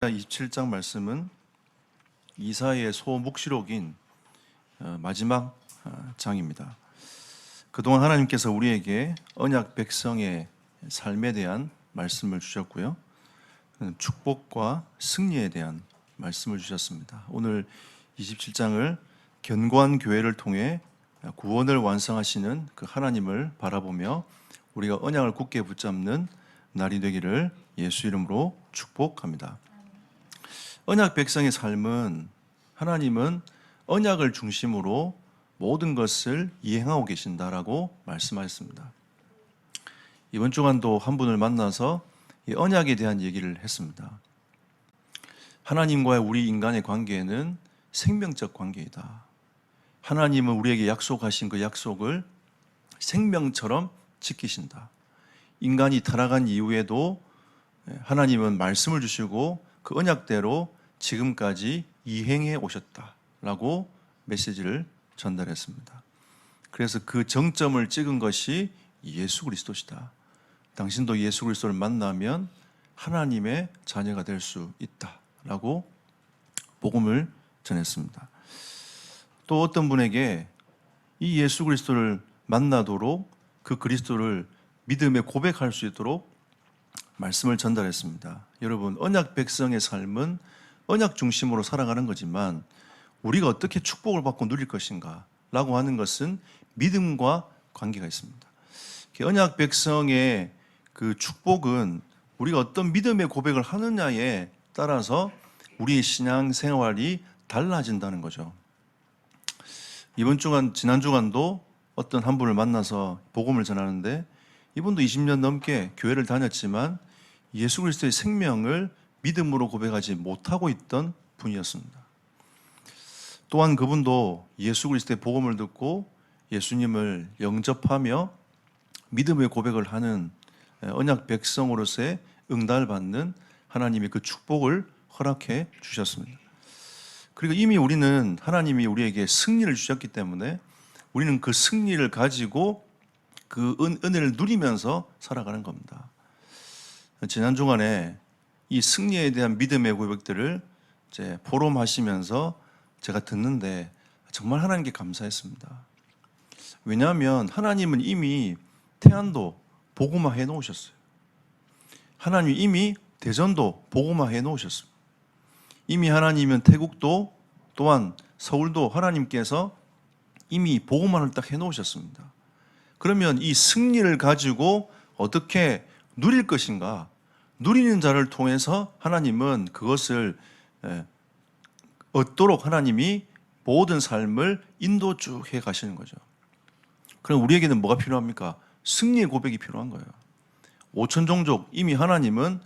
27장 말씀은 이사야의 소묵시록인 마지막 장입니다. 그동안 하나님께서 우리에게 언약 백성의 삶에 대한 말씀을 주셨고요. 축복과 승리에 대한 말씀을 주셨습니다. 오늘 27장을 견고한 교회를 통해 구원을 완성하시는 그 하나님을 바라보며 우리가 언약을 굳게 붙잡는 날이 되기를 예수 이름으로 축복합니다. 언약 백성의 삶은 하나님은 언약을 중심으로 모든 것을 이행하고 계신다라고 말씀하셨습니다. 이번 주간도 한 분을 만나서 이 언약에 대한 얘기를 했습니다. 하나님과의 우리 인간의 관계는 생명적 관계이다. 하나님은 우리에게 약속하신 그 약속을 생명처럼 지키신다. 인간이 타락한 이후에도 하나님은 말씀을 주시고 그 언약대로 지금까지 이행해 오셨다라고 메시지를 전달했습니다. 그래서 그 정점을 찍은 것이 예수 그리스도시다. 당신도 예수 그리스도를 만나면 하나님의 자녀가 될 수 있다라고 복음을 전했습니다. 또 어떤 분에게 이 예수 그리스도를 만나도록 그 그리스도를 믿음에 고백할 수 있도록 말씀을 전달했습니다. 여러분, 언약 백성의 삶은 언약 중심으로 살아가는 거지만 우리가 어떻게 축복을 받고 누릴 것인가 라고 하는 것은 믿음과 관계가 있습니다. 언약 백성의 그 축복은 우리가 어떤 믿음의 고백을 하느냐에 따라서 우리의 신앙 생활이 달라진다는 거죠. 이번 주간, 지난 주간도 어떤 한 분을 만나서 복음을 전하는데 이분도 20년 넘게 교회를 다녔지만 예수 그리스도의 생명을 믿음으로 고백하지 못하고 있던 분이었습니다. 또한 그분도 예수 그리스도의 복음을 듣고 예수님을 영접하며 믿음의 고백을 하는 언약 백성으로서의 응답을 받는 하나님의 그 축복을 허락해 주셨습니다. 그리고 이미 우리는 하나님이 우리에게 승리를 주셨기 때문에 우리는 그 승리를 가지고 그 은혜를 누리면서 살아가는 겁니다. 지난 주간에 이 승리에 대한 믿음의 고백들을 이제 포럼하시면서 제가 듣는데 정말 하나님께 감사했습니다. 왜냐하면 하나님은 이미 태안도 복음화 해 놓으셨어요. 하나님이 이미 대전도 복음화 해 놓으셨습니다. 이미 하나님은 태국도 또한 서울도 하나님께서 이미 복음화를 딱 해 놓으셨습니다. 그러면 이 승리를 가지고 어떻게 누릴 것인가? 누리는 자를 통해서 하나님은 그것을 얻도록 하나님이 모든 삶을 인도 쭉 해 가시는 거죠. 그럼 우리에게는 뭐가 필요합니까? 승리의 고백이 필요한 거예요. 5천 종족 이미 하나님은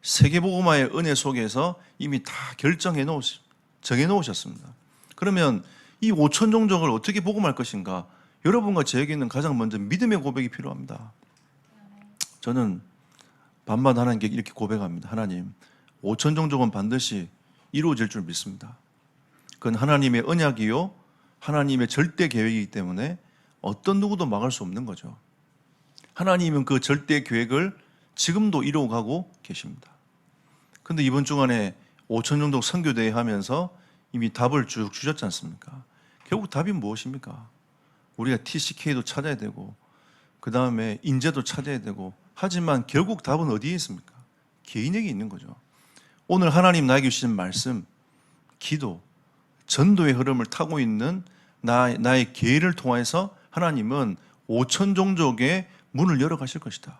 세계복음화의 은혜 속에서 이미 다 정해 놓으셨습니다. 그러면 이 5천 종족을 어떻게 복음할 것인가? 여러분과 저에게는 가장 먼저 믿음의 고백이 필요합니다. 저는 밤마다 하나님께 이렇게 고백합니다. 하나님, 5천 종족은 반드시 이루어질 줄 믿습니다. 그건 하나님의 언약이요 하나님의 절대 계획이기 때문에 어떤 누구도 막을 수 없는 거죠. 하나님은 그 절대 계획을 지금도 이루어가고 계십니다. 그런데 이번 주간에 5천 종족 선교대회 하면서 이미 답을 쭉 주셨지 않습니까? 결국 답이 무엇입니까? 우리가 TCK도 찾아야 되고 그 다음에 인재도 찾아야 되고 하지만 결국 답은 어디에 있습니까? 개인에게 있는 거죠. 오늘 하나님 나에게 주신 말씀, 기도, 전도의 흐름을 타고 있는 나의 계획을 통해서 하나님은 5천 종족의 문을 열어가실 것이다.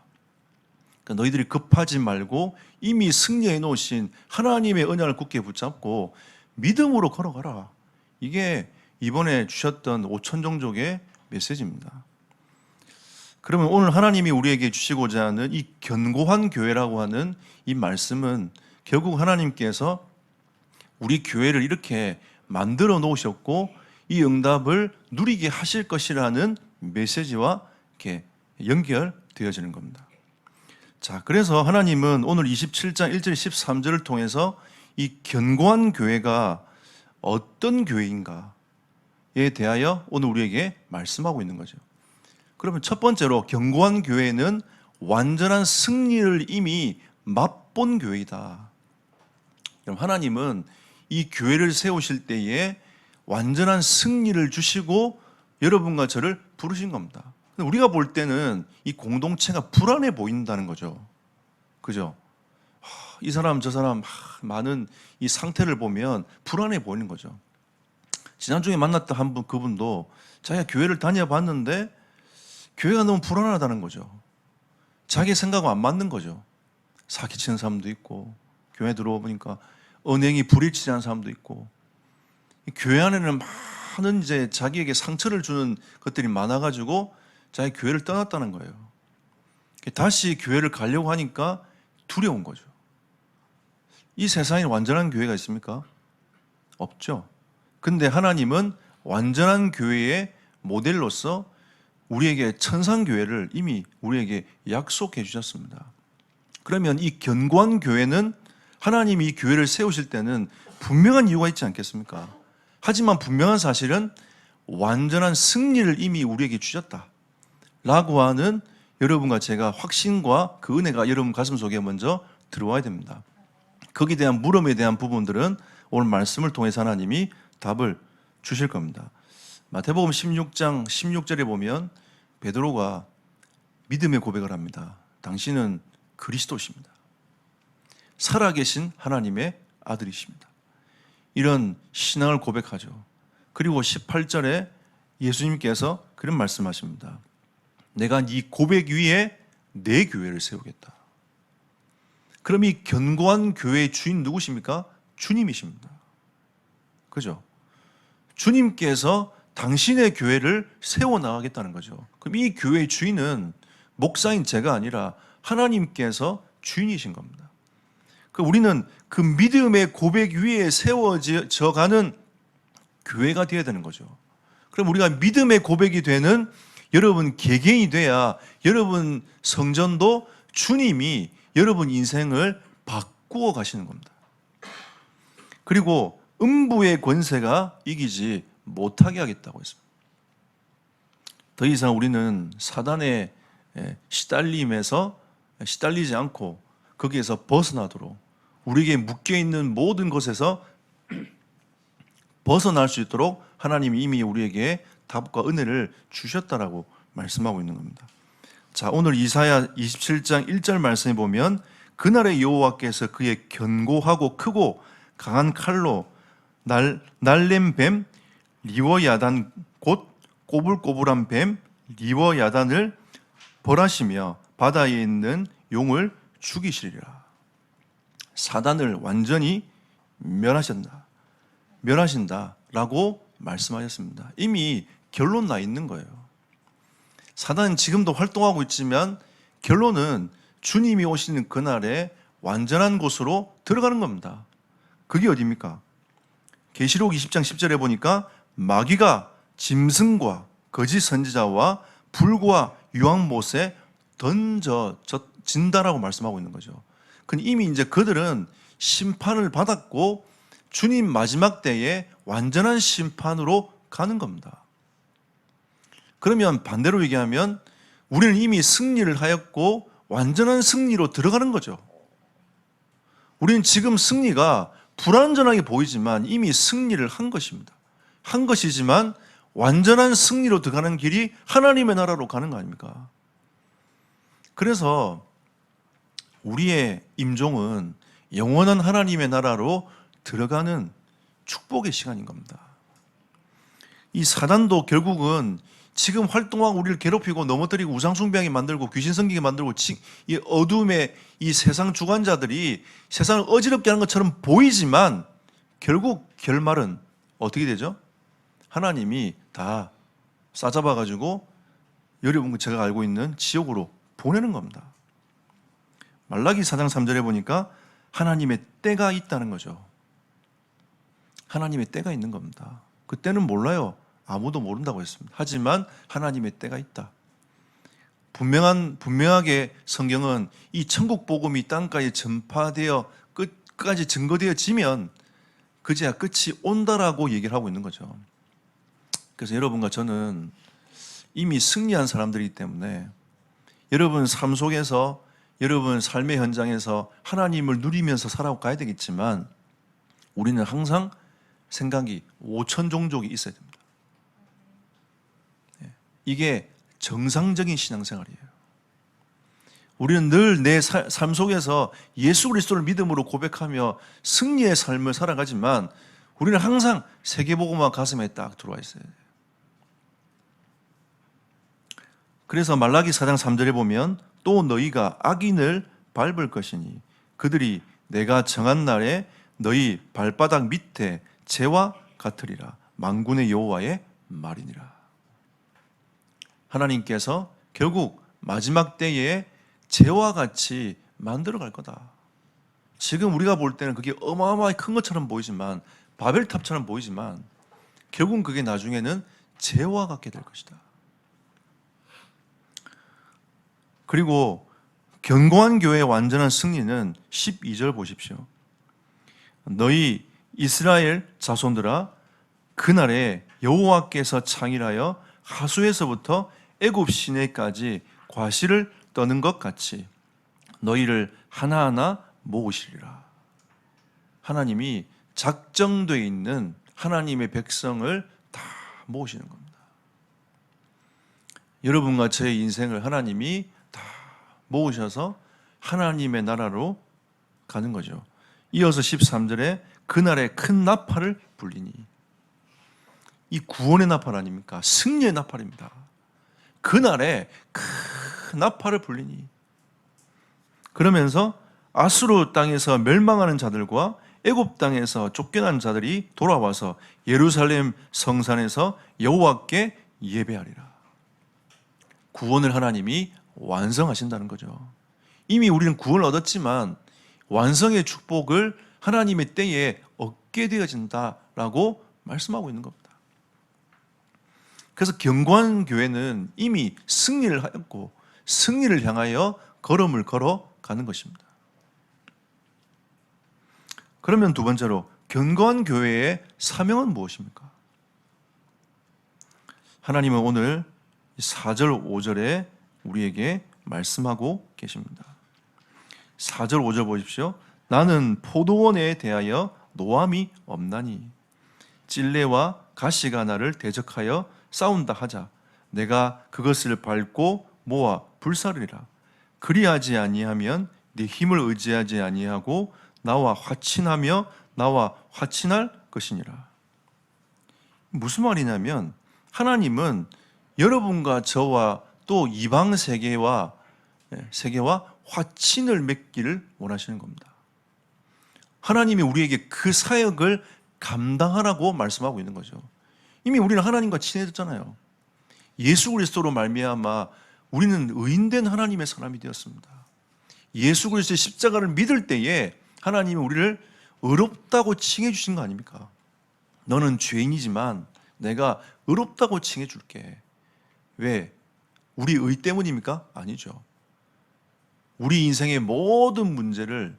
그러니까 너희들이 급하지 말고 이미 승리해 놓으신 하나님의 언약을 굳게 붙잡고 믿음으로 걸어가라. 이게 이번에 주셨던 5천 종족의 메시지입니다. 그러면 오늘 하나님이 우리에게 주시고자 하는 이 견고한 교회라고 하는 이 말씀은 결국 하나님께서 우리 교회를 이렇게 만들어 놓으셨고 이 응답을 누리게 하실 것이라는 메시지와 이렇게 연결되어지는 겁니다. 자, 그래서 하나님은 오늘 27장 1절 13절을 통해서 이 견고한 교회가 어떤 교회인가에 대하여 오늘 우리에게 말씀하고 있는 거죠. 그러면 첫 번째로 견고한 교회는 완전한 승리를 이미 맛본 교회이다. 그럼 하나님은 이 교회를 세우실 때에 완전한 승리를 주시고 여러분과 저를 부르신 겁니다. 우리가 볼 때는 이 공동체가 불안해 보인다는 거죠. 그죠? 이 사람 저 사람 많은 이 상태를 보면 불안해 보이는 거죠. 지난주에 만났던 한 분, 그분도 자기가 교회를 다녀봤는데 교회가 너무 불안하다는 거죠. 자기 생각과 안 맞는 거죠. 사기치는 사람도 있고, 교회 들어오니까 은행이 불일치하는 사람도 있고, 교회 안에는 많은 이제 자기에게 상처를 주는 것들이 많아가지고 자기 교회를 떠났다는 거예요. 다시 교회를 가려고 하니까 두려운 거죠. 이 세상에 완전한 교회가 있습니까? 없죠. 근데 하나님은 완전한 교회의 모델로서 우리에게 천상교회를 이미 우리에게 약속해 주셨습니다. 그러면 이 견고한 교회는 하나님이 이 교회를 세우실 때는 분명한 이유가 있지 않겠습니까? 하지만 분명한 사실은 완전한 승리를 이미 우리에게 주셨다 라고 하는 여러분과 제가 확신과 그 은혜가 여러분 가슴속에 먼저 들어와야 됩니다. 거기에 대한 물음에 대한 부분들은 오늘 말씀을 통해서 하나님이 답을 주실 겁니다. 마태복음 16장 16절에 보면 베드로가 믿음의 고백을 합니다. 당신은 그리스도십니다. 살아계신 하나님의 아들이십니다. 이런 신앙을 고백하죠. 그리고 18절에 예수님께서 그런 말씀하십니다. 내가 네 고백 위에 내 교회를 세우겠다. 그럼 이 견고한 교회의 주인 누구십니까? 주님이십니다. 그죠? 주님께서 당신의 교회를 세워나가겠다는 거죠. 그럼 이 교회의 주인은 목사인 제가 아니라 하나님께서 주인이신 겁니다. 우리는 그 믿음의 고백 위에 세워져 가는 교회가 되어야 되는 거죠. 그럼 우리가 믿음의 고백이 되는 여러분 개개인이 돼야 여러분 성전도 주님이 여러분 인생을 바꾸어 가시는 겁니다. 그리고 음부의 권세가 이기지 못하게 하겠다고 했습니다. 더 이상 우리는 사단의 시달리지 않고 거기에서 벗어나도록 우리에게 묶여있는 모든 것에서 벗어날 수 있도록 하나님이 이미 우리에게 답과 은혜를 주셨다라고 말씀하고 있는 겁니다. 자, 오늘 이사야 27장 1절 말씀에 보면 그날의 여호와께서 그의 견고하고 크고 강한 칼로 날렘 뱀 리워야단 곧 꼬불꼬불한 뱀 리워야단을 벌하시며 바다에 있는 용을 죽이시리라. 사단을 완전히 멸하신다라고 말씀하셨습니다. 이미 결론 나 있는 거예요. 사단은 지금도 활동하고 있지만 결론은 주님이 오시는 그날에 완전한 곳으로 들어가는 겁니다. 그게 어디입니까? 계시록 20장 10절에 보니까 마귀가 짐승과 거짓 선지자와 불과 유황못에 던져진다라고 말씀하고 있는 거죠. 근데 이미 이제 그들은 심판을 받았고 주님 마지막 때에 완전한 심판으로 가는 겁니다. 그러면 반대로 얘기하면 우리는 이미 승리를 하였고 완전한 승리로 들어가는 거죠. 우리는 지금 승리가 불완전하게 보이지만 이미 승리를 한 것입니다. 한 것이지만 완전한 승리로 들어가는 길이 하나님의 나라로 가는 거 아닙니까? 그래서 우리의 임종은 영원한 하나님의 나라로 들어가는 축복의 시간인 겁니다. 이 사단도 결국은 지금 활동하고 우리를 괴롭히고 넘어뜨리고 우상숭배하게 만들고 귀신 섬기게 만들고 이 어둠의 이 세상 주관자들이 세상을 어지럽게 하는 것처럼 보이지만 결국 결말은 어떻게 되죠? 하나님이 다 싸잡아가지고 여러분 제가 알고 있는 지옥으로 보내는 겁니다. 말라기 4장 3절에 보니까 하나님의 때가 있다는 거죠. 하나님의 때가 있는 겁니다. 그 때는 몰라요. 아무도 모른다고 했습니다. 하지만 하나님의 때가 있다. 분명하게 성경은 이 천국 복음이 땅까지 전파되어 끝까지 증거되어지면 그제야 끝이 온다라고 얘기를 하고 있는 거죠. 그래서 여러분과 저는 이미 승리한 사람들이기 때문에 여러분 삶 속에서 여러분 삶의 현장에서 하나님을 누리면서 살아가야 되겠지만 우리는 항상 생각이 5천 종족이 있어야 됩니다. 이게 정상적인 신앙생활이에요. 우리는 늘 내 삶 속에서 예수 그리스도를 믿음으로 고백하며 승리의 삶을 살아가지만 우리는 항상 세계복음화 가슴에 딱 들어와 있어야 돼요. 그래서 말라기 4장 3절에 보면 또 너희가 악인을 밟을 것이니 그들이 내가 정한 날에 너희 발바닥 밑에 재와 같으리라. 만군의 여호와의 말이니라. 하나님께서 결국 마지막 때에 재와 같이 만들어 갈 거다. 지금 우리가 볼 때는 그게 어마어마하게 큰 것처럼 보이지만, 바벨탑처럼 보이지만 결국은 그게 나중에는 재와 같게 될 것이다. 그리고 견고한 교회의 완전한 승리는 12절 보십시오. 너희 이스라엘 자손들아 그날에 여호와께서 창일하여 하수에서부터 애굽 시내까지 과실을 떠는 것 같이 너희를 하나하나 모으시리라. 하나님이 작정되어 있는 하나님의 백성을 다 모으시는 겁니다. 여러분과 저의 인생을 하나님이 다 모으셔서 하나님의 나라로 가는 거죠. 이어서 13절에 그날에 큰 나팔을 불리니, 이 구원의 나팔 아닙니까? 승리의 나팔입니다. 그날에 큰 나팔을 불리니, 그러면서 아수르 땅에서 멸망하는 자들과 애굽 땅에서 쫓겨난 자들이 돌아와서 예루살렘 성산에서 여호와께 예배하리라. 구원을 하나님이 완성하신다는 거죠. 이미 우리는 구원을 얻었지만 완성의 축복을 하나님의 때에 얻게 되어진다라고 말씀하고 있는 겁니다. 그래서 견고한 교회는 이미 승리를 하였고 승리를 향하여 걸음을 걸어가는 것입니다. 그러면 두 번째로 견고한 교회의 사명은 무엇입니까? 하나님은 오늘 4절 5절에 우리에게 말씀하고 계십니다. 4절 5절 보십시오. 나는 포도원에 대하여 노함이 없나니 찔레와 가시가 나를 대적하여 싸운다 하자 내가 그것을 밟고 모아 불사르리라. 그리하지 아니하면 네 힘을 의지하지 아니하고 나와 화친하며 나와 화친할 것이니라. 무슨 말이냐면 하나님은 여러분과 저와 또 이방 세계와 화친을 맺기를 원하시는 겁니다. 하나님이 우리에게 그 사역을 감당하라고 말씀하고 있는 거죠. 이미 우리는 하나님과 친해졌잖아요. 예수 그리스도로 말미암아 우리는 의인된 하나님의 사람이 되었습니다. 예수 그리스도의 십자가를 믿을 때에 하나님이 우리를 의롭다고 칭해 주신 거 아닙니까? 너는 죄인이지만 내가 의롭다고 칭해 줄게. 왜? 우리 의 때문입니까? 아니죠. 우리 인생의 모든 문제를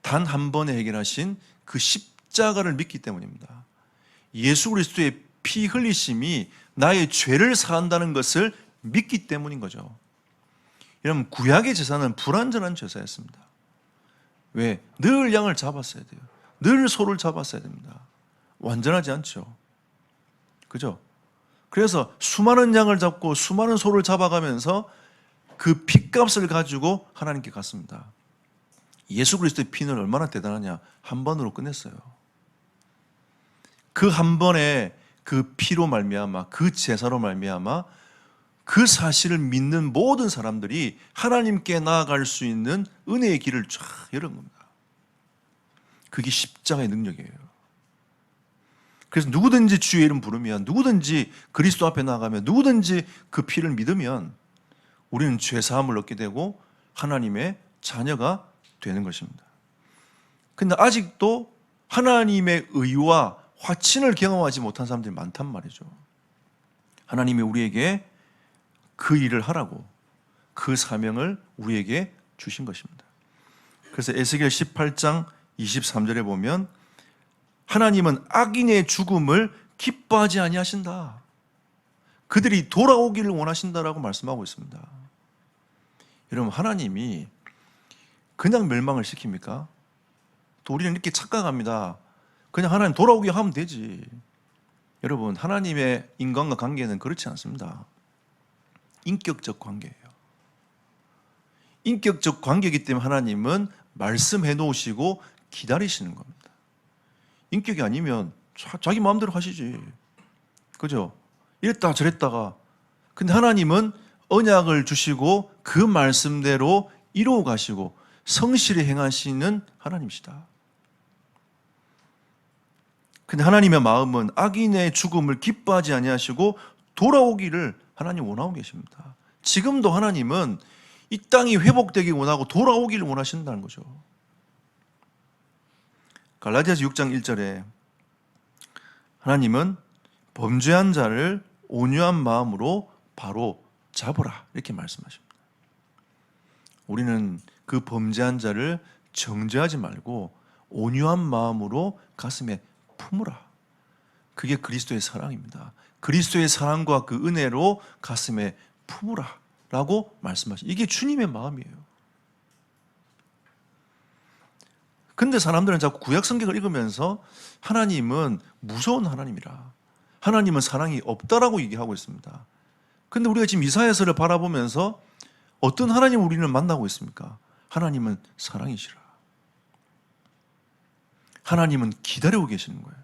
단 한 번에 해결하신 그 십자가를 믿기 때문입니다. 예수 그리스도의 피 흘리심이 나의 죄를 사한다는 것을 믿기 때문인 거죠. 여러분, 구약의 제사는 불완전한 제사였습니다. 왜? 늘 양을 잡았어야 돼요. 늘 소를 잡았어야 됩니다. 완전하지 않죠. 그죠? 그래서 수많은 양을 잡고 수많은 소를 잡아가면서 그 핏값을 가지고 하나님께 갔습니다. 예수 그리스도의 피는 얼마나 대단하냐? 한 번으로 끝냈어요. 그 한 번에 그 피로 말미암아, 그 제사로 말미암아 그 사실을 믿는 모든 사람들이 하나님께 나아갈 수 있는 은혜의 길을 쫙 열은 겁니다. 그게 십자가의 능력이에요. 그래서 누구든지 주의 이름 부르면, 누구든지 그리스도 앞에 나가면, 누구든지 그 피를 믿으면 우리는 죄사함을 얻게 되고 하나님의 자녀가 되는 것입니다. 근데 아직도 하나님의 의와 화친을 경험하지 못한 사람들이 많단 말이죠. 하나님이 우리에게 그 일을 하라고 그 사명을 우리에게 주신 것입니다. 그래서 에스겔 18장 23절에 보면 하나님은 악인의 죽음을 기뻐하지 아니하신다. 그들이 돌아오기를 원하신다라고 말씀하고 있습니다. 여러분, 하나님이 그냥 멸망을 시킵니까? 또 우리는 이렇게 착각합니다. 그냥 하나님 돌아오게 하면 되지. 여러분, 하나님의 인간과 관계는 그렇지 않습니다. 인격적 관계예요. 인격적 관계이기 때문에 하나님은 말씀해 놓으시고 기다리시는 겁니다. 인격이 아니면 자기 마음대로 하시지. 그죠? 이랬다가 저랬다가. 근데 하나님은 언약을 주시고 그 말씀대로 이루어 가시고 성실히 행하시는 하나님이시다. 근데 하나님의 마음은 악인의 죽음을 기뻐하지 아니하시고 돌아오기를 하나님 원하고 계십니다. 지금도 하나님은 이 땅이 회복되기 원하고 돌아오기를 원하신다는 거죠. 갈라디아서 6장 1절에 하나님은 범죄한 자를 온유한 마음으로 바로 잡으라 이렇게 말씀하십니다. 우리는 그 범죄한 자를 정죄하지 말고 온유한 마음으로 가슴에 품으라. 그게 그리스도의 사랑입니다. 그리스도의 사랑과 그 은혜로 가슴에 품으라 라고 말씀하십니다. 이게 주님의 마음이에요. 근데 사람들은 자꾸 구약 성경을 읽으면서 하나님은 무서운 하나님이라, 하나님은 사랑이 없다라고 얘기하고 있습니다. 근데 우리가 지금 이사야서를 바라보면서 어떤 하나님을 우리는 만나고 있습니까? 하나님은 사랑이시라. 하나님은 기다리고 계시는 거예요.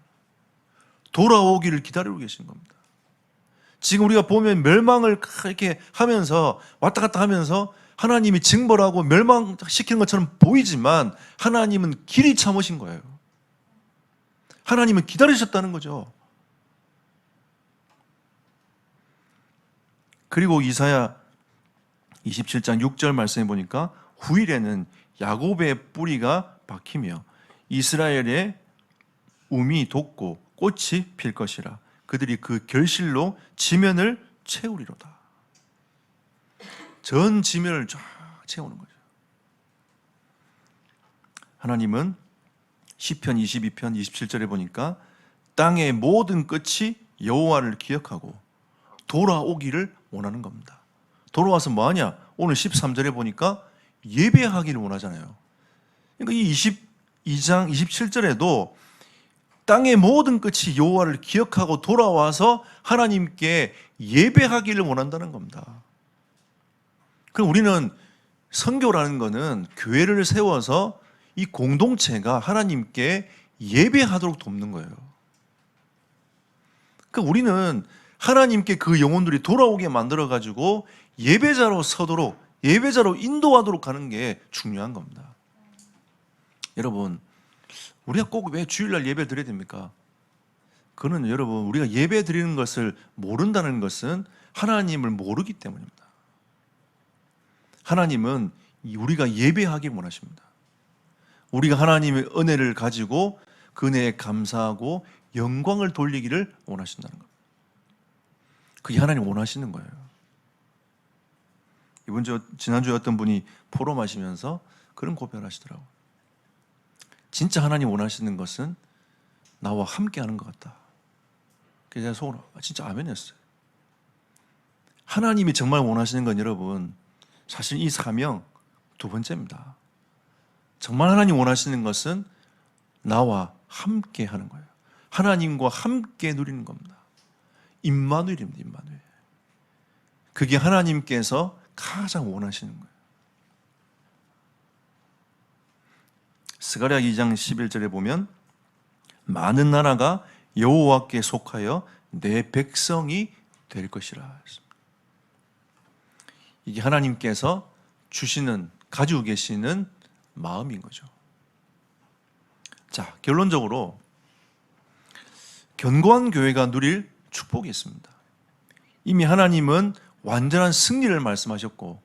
돌아오기를 기다리고 계시는 겁니다. 지금 우리가 보면 멸망을 이렇게 하면서 왔다 갔다 하면서 하나님이 징벌하고 멸망시키는 것처럼 보이지만 하나님은 길이 참으신 거예요. 하나님은 기다리셨다는 거죠. 그리고 이사야 27장 6절 말씀해 보니까 후일에는 야곱의 뿌리가 박히며 이스라엘의 움이 돋고 꽃이 필 것이라. 그들이 그 결실로 지면을 채우리로다. 전 지면을 쫙 채우는 거죠. 하나님은 시편 22편 27절에 보니까 땅의 모든 끝이 여호와를 기억하고 돌아오기를 원하는 겁니다. 돌아와서 뭐하냐? 오늘 13절에 보니까 예배하기를 원하잖아요. 그러니까 이 22장 27절에도 땅의 모든 끝이 여호와를 기억하고 돌아와서 하나님께 예배하기를 원한다는 겁니다. 그럼 우리는 선교라는 것은 교회를 세워서 이 공동체가 하나님께 예배하도록 돕는 거예요. 그러니까 우리는 하나님께 그 영혼들이 돌아오게 만들어가지고 예배자로 서도록, 예배자로 인도하도록 하는 게 중요한 겁니다. 여러분, 우리가 꼭 왜 주일날 예배 드려야 됩니까? 그거는 여러분, 우리가 예배 드리는 것을 모른다는 것은 하나님을 모르기 때문입니다. 하나님은 우리가 예배하기 원하십니다. 우리가 하나님의 은혜를 가지고 그 은혜에 감사하고 영광을 돌리기를 원하신다는 겁니다. 그게 하나님 원하시는 거예요. 지난주에 어떤 분이 포럼하시면서 그런 고백을 하시더라고요. 진짜 하나님 원하시는 것은 나와 함께 하는 것 같다. 그래서 제가 속으로 진짜 아멘 했어요. 하나님이 정말 원하시는 건 여러분, 사실 이 사명 두 번째입니다. 정말 하나님 원하시는 것은 나와 함께 하는 거예요. 하나님과 함께 누리는 겁니다. 임마누엘입니다. 임마누엘. 그게 하나님께서 가장 원하시는 거예요. 스가랴 2장 11절에 보면 많은 나라가 여호와께 속하여 내 백성이 될 것이라. 이게 하나님께서 주시는, 가지고 계시는 마음인 거죠. 자, 결론적으로 견고한 교회가 누릴 축복이 있습니다. 이미 하나님은 완전한 승리를 말씀하셨고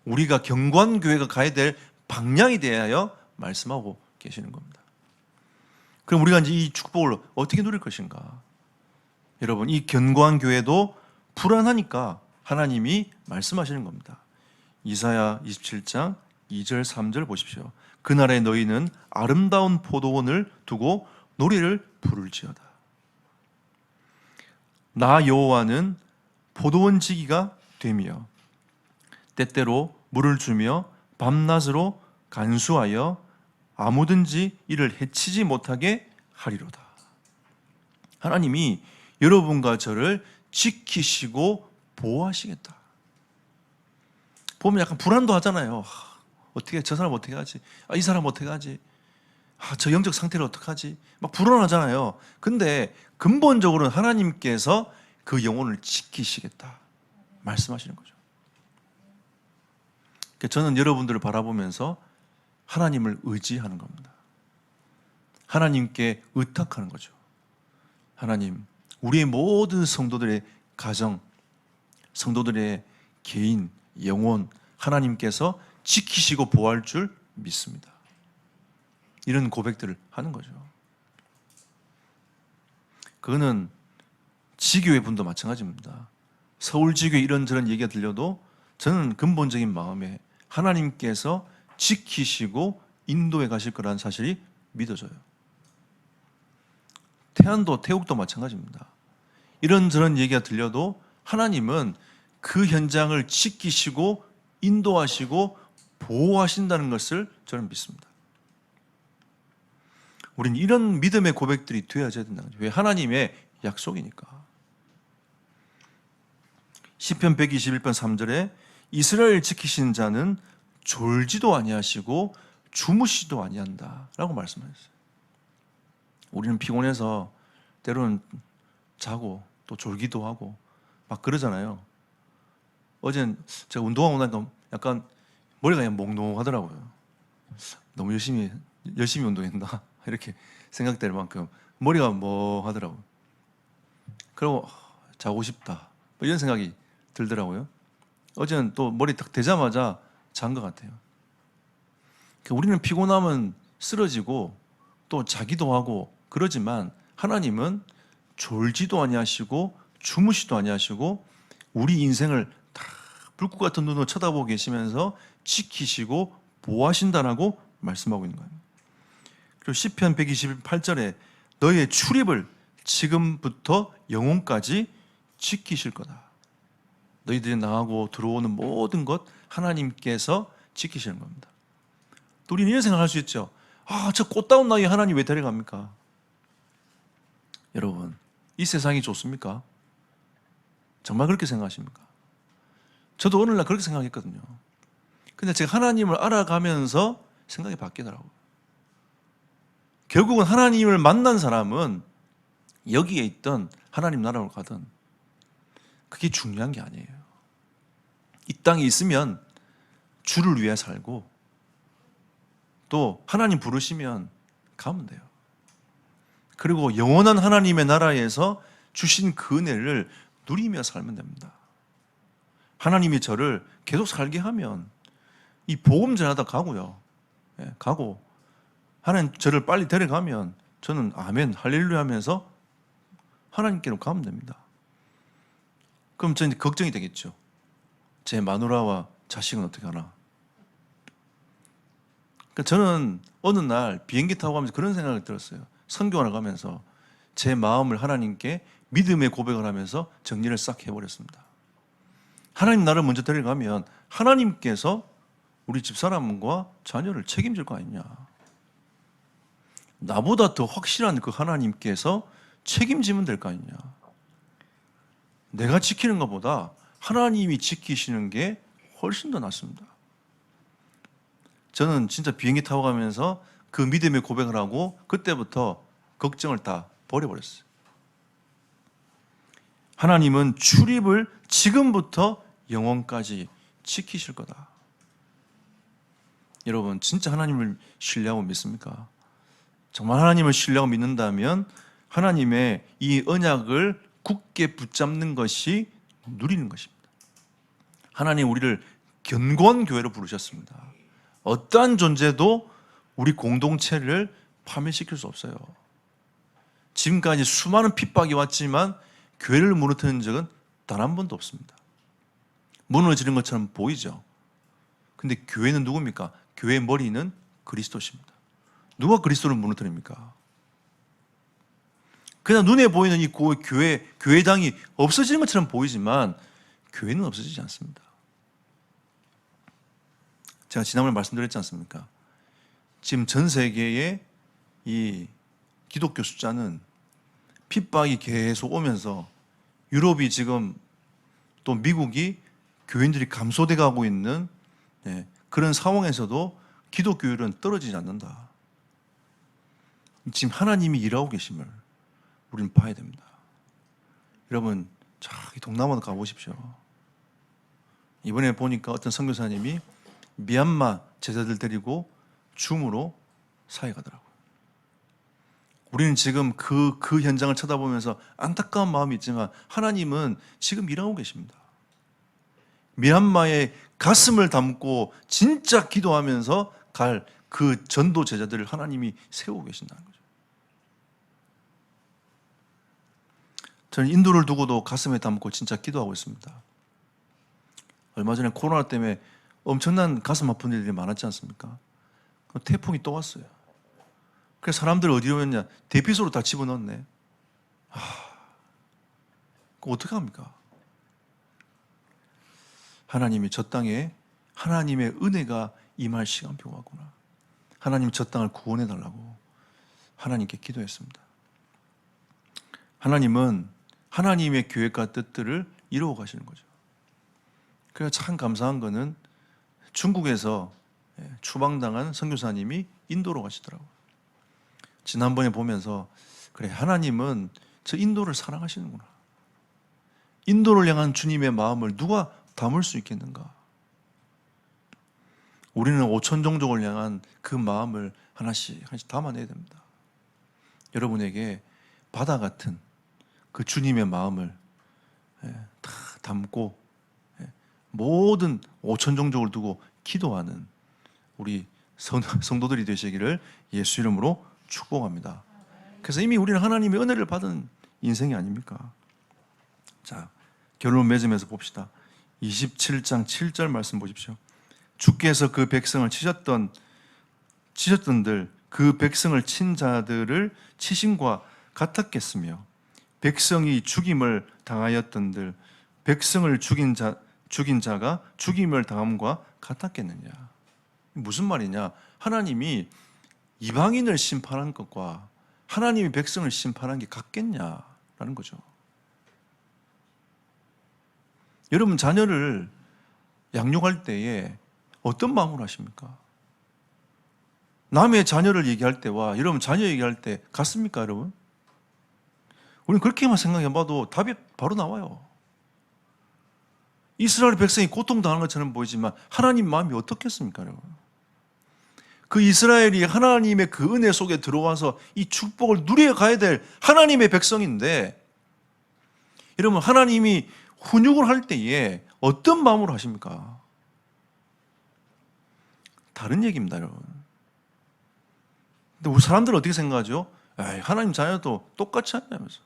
우리가 견고한 교회가 가야 될 방향에 대하여 말씀하고 계시는 겁니다. 그럼 우리가 이제 이 축복을 어떻게 누릴 것인가? 여러분, 이 견고한 교회도 불안하니까 하나님이 말씀하시는 겁니다. 이사야 27장 2절 3절 보십시오. 그날에 너희는 아름다운 포도원을 두고 노래를 부를지어다. 나 여호와는 포도원 지기가 되며 때때로 물을 주며 밤낮으로 간수하여 아무든지 이를 해치지 못하게 하리로다. 하나님이 여러분과 저를 지키시고 보호하시겠다. 보면 약간 불안도 하잖아요. 어떻게 저 사람 어떻게 하지? 이 사람 어떻게 하지? 저 영적 상태를 어떻게 하지? 막 불안하잖아요. 근데 근본적으로는 하나님께서 그 영혼을 지키시겠다 말씀하시는 거죠. 저는 여러분들을 바라보면서 하나님을 의지하는 겁니다. 하나님께 의탁하는 거죠. 하나님, 우리의 모든 성도들의 가정, 성도들의 개인, 영혼, 하나님께서 지키시고 보호할 줄 믿습니다. 이런 고백들을 하는 거죠. 그거는 지교회 분도 마찬가지입니다. 서울지교회 이런저런 얘기가 들려도 저는 근본적인 마음에 하나님께서 지키시고 인도해 가실 거라는 사실이 믿어져요. 태안도 태국도 마찬가지입니다. 이런저런 얘기가 들려도 하나님은 그 현장을 지키시고 인도하시고 보호하신다는 것을 저는 믿습니다. 우리는 이런 믿음의 고백들이 되어져야 된다는 거죠. 왜? 하나님의 약속이니까. 시편 121편 3절에 이스라엘 지키신 자는 졸지도 아니하시고 주무시도 아니한다 라고 말씀하셨어요. 우리는 피곤해서 때로는 자고 또 졸기도 하고 막 그러잖아요. 어제는 제가 운동하고 나니까 약간 머리가 그냥 몽롱하더라고요. 너무 열심히 운동했나 이렇게 생각될 만큼 머리가 뭐 하더라고요. 그리고 자고 싶다 이런 생각이 들더라고요. 어제는 또 머리 딱 대자마자 잔 것 같아요. 우리는 피곤하면 쓰러지고 또 자기도 하고 그러지만 하나님은 졸지도 아니하시고 주무시도 아니하시고 우리 인생을 다 불꽃 같은 눈으로 쳐다보고 계시면서 지키시고 보호하신다라고 말씀하고 있는 거예요. 그리고 시편 128절에 너의 출입을 지금부터 영혼까지 지키실 거다. 너희들이 나가고 들어오는 모든 것 하나님께서 지키시는 겁니다. 또 우리는 이런 생각할 수 있죠. 저 꽃다운 나이에 하나님 왜 데려갑니까? 여러분, 이 세상이 좋습니까? 정말 그렇게 생각하십니까? 저도 어느 날 그렇게 생각했거든요. 근데 제가 하나님을 알아가면서 생각이 바뀌더라고요. 결국은 하나님을 만난 사람은 여기에 있던 하나님 나라로 가든 그게 중요한 게 아니에요. 이 땅에 있으면 주를 위해 살고 또 하나님 부르시면 가면 돼요. 그리고 영원한 하나님의 나라에서 주신 그 은혜를 누리며 살면 됩니다. 하나님이 저를 계속 살게 하면 이 복음 전하다 가고요. 가고 하나님 저를 빨리 데려가면 저는 아멘 할렐루야 하면서 하나님께로 가면 됩니다. 그럼 저는 걱정이 되겠죠. 제 마누라와 자식은 어떻게 하나? 그러니까 저는 어느 날 비행기 타고 가면서 그런 생각을 들었어요. 선교하러 가면서 제 마음을 하나님께 믿음의 고백을 하면서 정리를 싹 해버렸습니다. 하나님 나를 먼저 데려가면 하나님께서 우리 집사람과 자녀를 책임질 거 아니냐. 나보다 더 확실한 그 하나님께서 책임지면 될 거 아니냐. 내가 지키는 것보다 하나님이 지키시는 게 훨씬 더 낫습니다. 저는 진짜 비행기 타고 가면서 그 믿음의 고백을 하고 그때부터 걱정을 다 버려버렸어요. 하나님은 출입을 지금부터 영원까지 지키실 거다. 여러분 진짜 하나님을 신뢰하고 믿습니까? 정말 하나님을 신뢰하고 믿는다면 하나님의 이 언약을 굳게 붙잡는 것이 누리는 것입니다. 하나님 우리를 견고한 교회로 부르셨습니다. 어떠한 존재도 우리 공동체를 파멸시킬 수 없어요. 지금까지 수많은 핍박이 왔지만 교회를 무너뜨린 적은 단 한 번도 없습니다. 무너지는 것처럼 보이죠. 근데 교회는 누굽니까? 교회의 머리는 그리스도십니다. 누가 그리스도를 무너뜨립니까? 그냥 눈에 보이는 이 교회당이 없어지는 것처럼 보이지만 교회는 없어지지 않습니다. 제가 지난번에 말씀드렸지 않습니까? 지금 전 세계의 이 기독교 숫자는 핍박이 계속 오면서 유럽이 지금 또 미국이 교인들이 감소돼 가고 있는 그런 상황에서도 기독교율은 떨어지지 않는다. 지금 하나님이 일하고 계심을 우리는 봐야 됩니다. 여러분, 저기 동남아도 가보십시오. 이번에 보니까 어떤 선교사님이 미얀마 제자들 데리고 줌으로 사회 가더라고요. 우리는 지금 그 현장을 쳐다보면서 안타까운 마음이 있지만 하나님은 지금 일하고 계십니다. 미얀마의 가슴을 담고 진짜 기도하면서 갈 그 전도 제자들을 하나님이 세우고 계신다는 거죠. 저는 인도를 두고도 가슴에 담고 진짜 기도하고 있습니다. 얼마 전에 코로나 때문에 엄청난 가슴 아픈 일들이 많았지 않습니까? 태풍이 또 왔어요. 그래서 사람들 어디로 오냐? 대피소로 다 집어넣었네. 그거 어떡합니까? 하나님이 저 땅에 하나님의 은혜가 임할 시간표가 왔구나. 하나님이 저 땅을 구원해 달라고 하나님께 기도했습니다. 하나님은 하나님의 계획과 뜻들을 이루어 가시는 거죠. 그래서 참 감사한 거는 중국에서 추방당한 선교사님이 인도로 가시더라고요. 지난번에 보면서 그래, 하나님은 저 인도를 사랑하시는구나. 인도를 향한 주님의 마음을 누가 담을 수 있겠는가? 우리는 5천 종족을 향한 그 마음을 하나씩 담아내야 됩니다. 여러분에게 바다 같은 그 주님의 마음을 다 담고 모든 5천 종족을 두고 기도하는 우리 성도들이 되시기를 예수 이름으로 축복합니다. 그래서 이미 우리는 하나님의 은혜를 받은 인생이 아닙니까? 자, 결론 맺으면서 봅시다. 27장 7절 말씀 보십시오. 주께서 그 백성을 치셨던들 그 백성을 친 자들을 치심과 같았겠으며 백성이 죽임을 당하였던들 백성을 죽인 자가 죽임을 당함과 같았겠느냐. 무슨 말이냐? 하나님이 이방인을 심판한 것과 하나님이 백성을 심판한 게 같겠냐라는 거죠. 여러분, 자녀를 양육할 때에 어떤 마음으로 하십니까? 남의 자녀를 얘기할 때와 여러분 자녀 얘기할 때 같습니까, 여러분? 우리는 그렇게만 생각해봐도 답이 바로 나와요. 이스라엘 백성이 고통당하는 것처럼 보이지만 하나님 마음이 어떻겠습니까, 여러분? 그 이스라엘이 하나님의 그 은혜 속에 들어와서 이 축복을 누려가야 될 하나님의 백성인데, 여러분, 하나님이 훈육을 할 때에 어떤 마음으로 하십니까? 다른 얘기입니다, 여러분. 근데 우리 사람들은 어떻게 생각하죠? 에이, 하나님 자녀도 똑같이 않냐면서,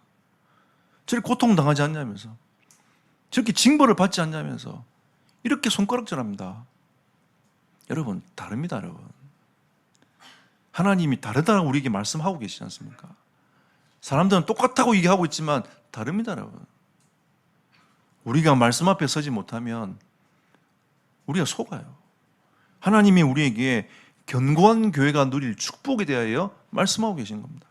저렇게 고통당하지 않냐면서, 저렇게 징벌을 받지 않냐면서 이렇게 손가락질합니다. 여러분, 다릅니다, 여러분. 하나님이 다르다고 우리에게 말씀하고 계시지 않습니까? 사람들은 똑같다고 얘기하고 있지만 다릅니다, 여러분. 우리가 말씀 앞에 서지 못하면 우리가 속아요. 하나님이 우리에게 견고한 교회가 누릴 축복에 대하여 말씀하고 계신 겁니다.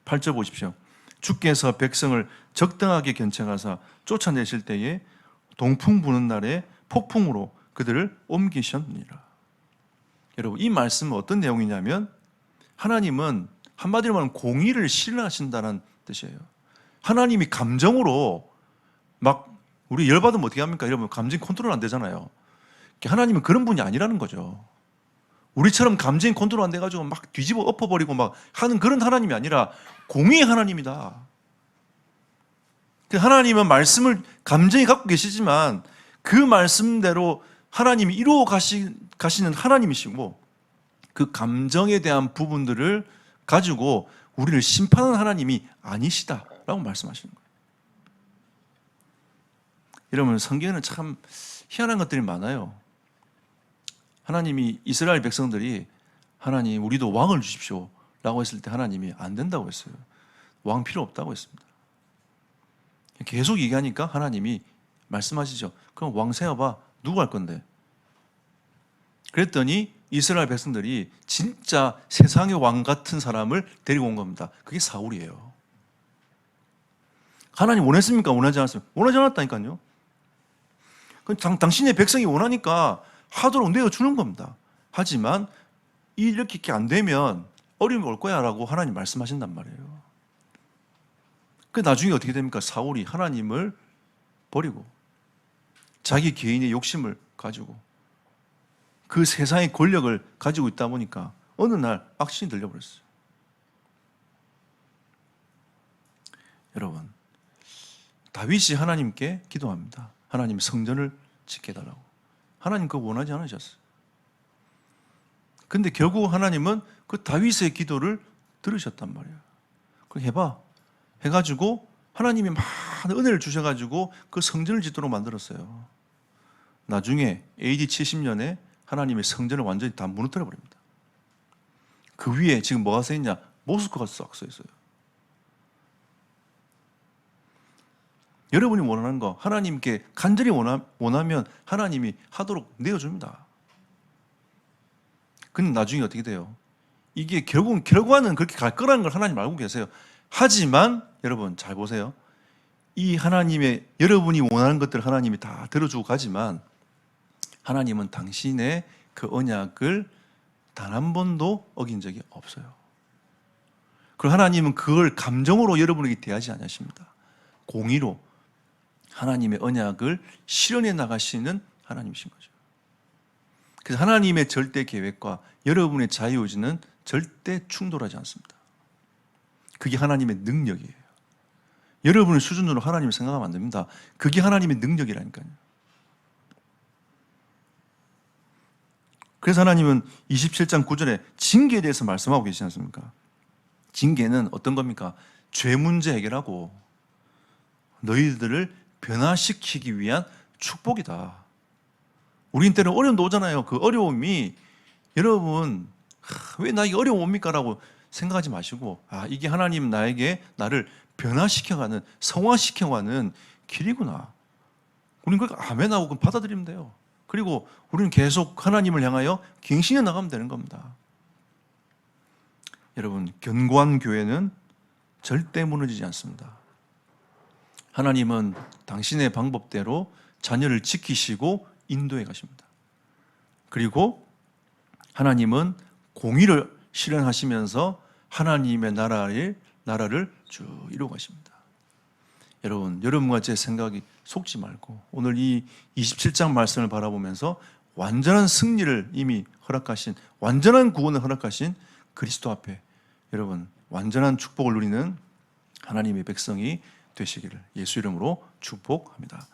8절 보십시오. 주께서 백성을 적당하게 견책하사 쫓아내실 때에 동풍 부는 날에 폭풍으로 그들을 옮기셨느니라. 여러분, 이 말씀은 어떤 내용이냐면 하나님은 한마디로 말하면 공의를 실현하신다는 뜻이에요. 하나님이 감정으로 막 우리 열받으면 어떻게 합니까? 여러분, 감정 컨트롤 안 되잖아요. 하나님은 그런 분이 아니라는 거죠. 우리처럼 감정 컨트롤 안 돼가지고 막 뒤집어 엎어버리고 막 하는 그런 하나님이 아니라 공의의 하나님이다. 하나님은 말씀을 감정이 갖고 계시지만 그 말씀대로 하나님이 이루어 가시는 하나님이시고 그 감정에 대한 부분들을 가지고 우리를 심판하는 하나님이 아니시다라고 말씀하시는 거예요. 여러분, 성경에는 참 희한한 것들이 많아요. 하나님이 이스라엘 백성들이 하나님 우리도 왕을 주십시오 라고 했을 때 하나님이 안 된다고 했어요. 왕 필요 없다고 했습니다. 계속 얘기하니까 하나님이 말씀하시죠. 그럼 왕 세워봐. 누구 할 건데? 그랬더니 이스라엘 백성들이 진짜 세상의 왕 같은 사람을 데리고 온 겁니다. 그게 사울이에요. 하나님 원했습니까? 원하지 않았습니까? 원하지 않았다니까요. 당신의 백성이 원하니까 하도록 내어주는 겁니다. 하지만 이렇게 안 되면 어려움이 올 거야 라고 하나님 말씀하신단 말이에요. 그 나중에 어떻게 됩니까? 사울이 하나님을 버리고 자기 개인의 욕심을 가지고 그 세상의 권력을 가지고 있다 보니까 어느 날 악신이 들려버렸어요. 여러분, 다윗이 하나님께 기도합니다. 하나님 성전을 지켜달라고. 하나님 그거 원하지 않으셨어요. 근데 결국 하나님은 그 다윗의 기도를 들으셨단 말이에요. 그럼 해봐. 해가지고 하나님이 많은 은혜를 주셔가지고 그 성전을 짓도록 만들었어요. 나중에 AD 70년에 하나님의 성전을 완전히 다 무너뜨려 버립니다. 그 위에 지금 뭐가 써 있냐? 모스크가 싹 써 있어요. 여러분이 원하는 거 하나님께 간절히 원하면 하나님이 하도록 내어줍니다. 근데 나중에 어떻게 돼요? 이게 결과는 그렇게 갈 거라는 걸 하나님 알고 계세요. 하지만 여러분 잘 보세요. 이 하나님의 여러분이 원하는 것들을 하나님이 다 들어주고 가지만 하나님은 당신의 그 언약을 단 한 번도 어긴 적이 없어요. 그리고 하나님은 그걸 감정으로 여러분에게 대하지 않으십니다. 공의로 하나님의 언약을 실현해 나가시는 하나님이신 거죠. 그래서 하나님의 절대 계획과 여러분의 자유의지는 절대 충돌하지 않습니다. 그게 하나님의 능력이에요. 여러분의 수준으로 하나님을 생각하면 안 됩니다. 그게 하나님의 능력이라니까요. 그래서 하나님은 27장 9절에 징계에 대해서 말씀하고 계시지 않습니까? 징계는 어떤 겁니까? 죄 문제 해결하고 너희들을 변화시키기 위한 축복이다. 우린 때는 어려움도 오잖아요. 그 어려움이 여러분 왜 나에게 어려움 옵니까? 라고 생각하지 마시고 이게 하나님 나를 변화시켜가는 성화시켜가는 길이구나. 우린 그걸 아멘하고 받아들이면 돼요. 그리고 우리는 계속 하나님을 향하여 갱신해 나가면 되는 겁니다. 여러분, 견고한 교회는 절대 무너지지 않습니다. 하나님은 당신의 방법대로 자녀를 지키시고 인도해 가십니다. 그리고 하나님은 공의를 실현하시면서 하나님의 나라를 쭉 이루어 가십니다. 여러분과 제 생각이 속지 말고 오늘 이 27장 말씀을 바라보면서 완전한 승리를 이미 허락하신, 완전한 구원을 허락하신 그리스도 앞에 여러분 완전한 축복을 누리는 하나님의 백성이 되시기를 예수 이름으로 축복합니다.